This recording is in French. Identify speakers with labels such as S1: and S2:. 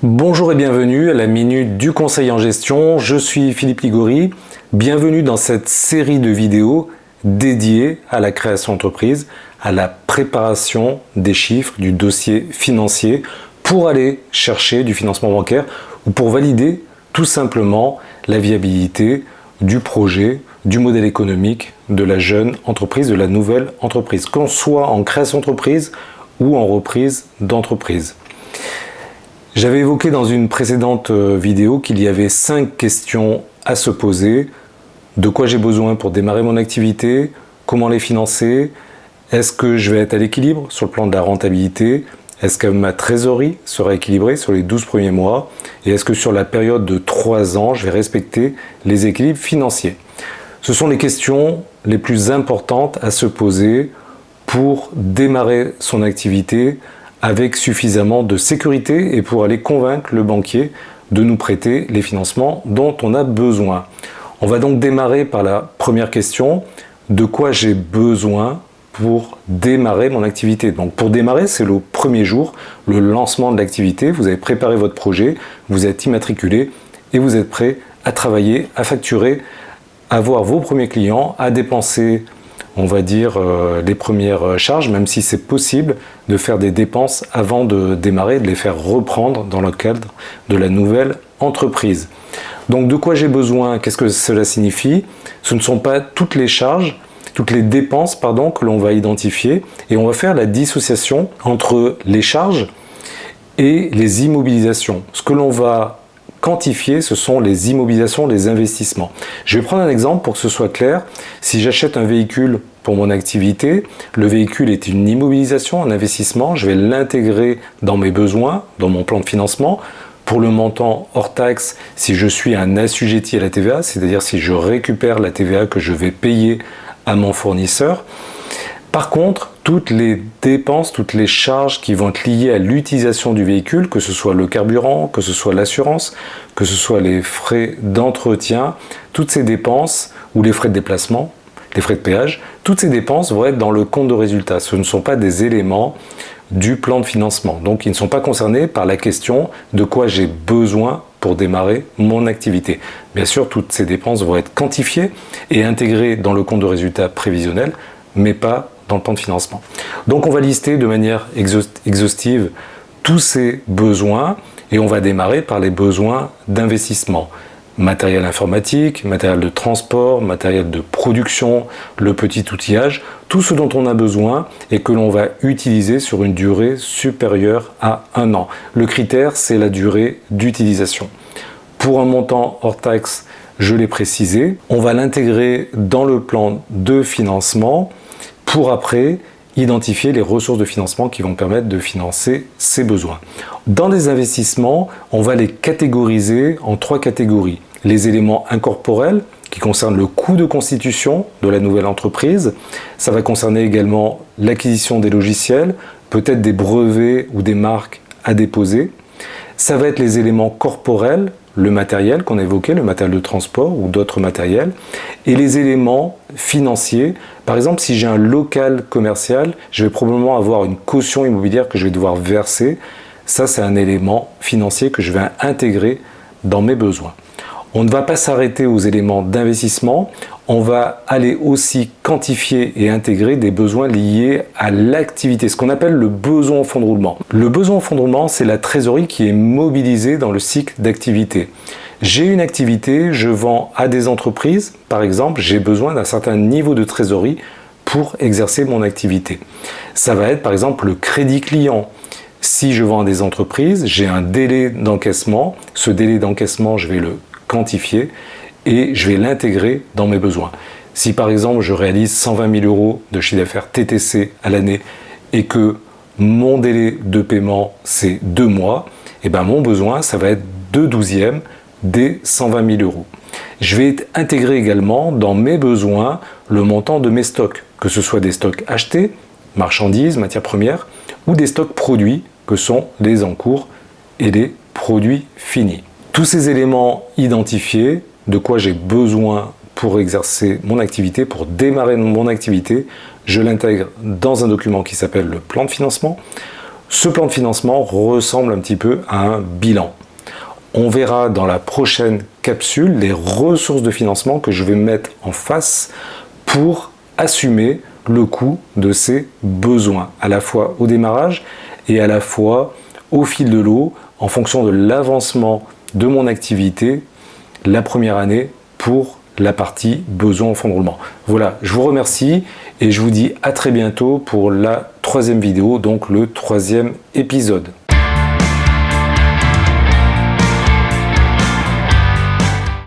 S1: Bonjour et bienvenue à la Minute du Conseil en Gestion. Je suis Philippe Ligori. Bienvenue dans cette série de vidéos dédiées à la création d'entreprise, à la préparation des chiffres, du dossier financier pour aller chercher du financement bancaire ou pour valider tout simplement la viabilité du projet, du modèle économique de la jeune entreprise, de la nouvelle entreprise, qu'on soit en création d'entreprise ou en reprise d'entreprise. J'avais évoqué dans une précédente vidéo qu'il y avait 5 questions à se poser. De quoi j'ai besoin pour démarrer mon activité? Comment les financer? Est-ce que je vais être à l'équilibre sur le plan de la rentabilité? Est-ce que ma trésorerie sera équilibrée sur les 12 premiers mois? Et est-ce que sur la période de 3 ans, je vais respecter les équilibres financiers? Ce sont les questions les plus importantes à se poser pour démarrer son activité avec suffisamment de sécurité et pour aller convaincre le banquier de nous prêter les financements dont on a besoin. On va donc démarrer par la première question, de quoi j'ai besoin pour démarrer mon activité. Donc pour démarrer, c'est le premier jour, le lancement de l'activité, vous avez préparé votre projet, vous êtes immatriculé et vous êtes prêt à travailler, à facturer, à voir vos premiers clients, à dépenser on va dire, les premières charges, même si c'est possible de faire des dépenses avant de démarrer, de les faire reprendre dans le cadre de la nouvelle entreprise. Donc de quoi j'ai besoin? Qu'est-ce que cela signifie? Ce ne sont pas toutes les charges, toutes les dépenses que l'on va identifier et on va faire la dissociation entre les charges et les immobilisations. Ce que l'on va quantifier, ce sont les immobilisations, les investissements. Je vais prendre un exemple pour que ce soit clair. Si j'achète un véhicule pour mon activité, le véhicule est une immobilisation, un investissement, je vais l'intégrer dans mes besoins, dans mon plan de financement. Pour le montant hors taxe, si je suis un assujetti à la TVA, c'est-à-dire si je récupère la TVA que je vais payer à mon fournisseur. Par contre, toutes les dépenses, toutes les charges qui vont être liées à l'utilisation du véhicule, que ce soit le carburant, que ce soit l'assurance, que ce soit les frais d'entretien, toutes ces dépenses, ou les frais de déplacement, les frais de péage, toutes ces dépenses vont être dans le compte de résultat. Ce ne sont pas des éléments du plan de financement. Donc, ils ne sont pas concernés par la question de quoi j'ai besoin pour démarrer mon activité. Bien sûr, toutes ces dépenses vont être quantifiées et intégrées dans le compte de résultat prévisionnel, mais pas dans le plan de financement. Donc on va lister de manière exhaustive tous ces besoins et on va démarrer par les besoins d'investissement. Matériel informatique, matériel de transport, matériel de production, le petit outillage, tout ce dont on a besoin et que l'on va utiliser sur une durée supérieure à 1 an. Le critère, c'est la durée d'utilisation. Pour un montant hors taxe, je l'ai précisé, on va l'intégrer dans le plan de financement pour après identifier les ressources de financement qui vont permettre de financer ces besoins. Dans les investissements, on va les catégoriser en 3 catégories. Les éléments incorporels qui concernent le coût de constitution de la nouvelle entreprise. Ça va concerner également l'acquisition des logiciels, peut-être des brevets ou des marques à déposer. Ça va être les éléments corporels, le matériel qu'on a évoqué, le matériel de transport ou d'autres matériels, et les éléments financiers. Par exemple, si j'ai un local commercial, je vais probablement avoir une caution immobilière que je vais devoir verser. Ça, c'est un élément financier que je vais intégrer dans mes besoins. On ne va pas s'arrêter aux éléments d'investissement, on va aller aussi quantifier et intégrer des besoins liés à l'activité, ce qu'on appelle le besoin au fonds de roulement. Le besoin au fonds de roulement, c'est la trésorerie qui est mobilisée dans le cycle d'activité. J'ai une activité, je vends à des entreprises, par exemple, j'ai besoin d'un certain niveau de trésorerie pour exercer mon activité. Ça va être par exemple le crédit client. Si je vends à des entreprises, j'ai un délai d'encaissement. Ce délai d'encaissement, je vais le quantifier et je vais l'intégrer dans mes besoins. Si par exemple je réalise 120 000 euros de chiffre d'affaires TTC à l'année et que mon délai de paiement c'est 2 mois, et ben mon besoin ça va être 2/12 des 120 000 euros. Je vais intégrer également dans mes besoins le montant de mes stocks, que ce soit des stocks achetés, marchandises, matières premières, ou des stocks produits que sont les encours et les produits finis. Tous ces éléments identifiés, de quoi j'ai besoin pour exercer mon activité, pour démarrer mon activité, je l'intègre dans un document qui s'appelle le plan de financement. Ce plan de financement ressemble un petit peu à un bilan. On verra dans la prochaine capsule les ressources de financement que je vais mettre en face pour assumer le coût de ces besoins, à la fois au démarrage et à la fois au fil de l'eau, en fonction de l'avancement de mon activité la première année pour la partie besoin en fonds de roulement. Voilà, je vous remercie et je vous dis à très bientôt pour la troisième vidéo, donc le troisième épisode.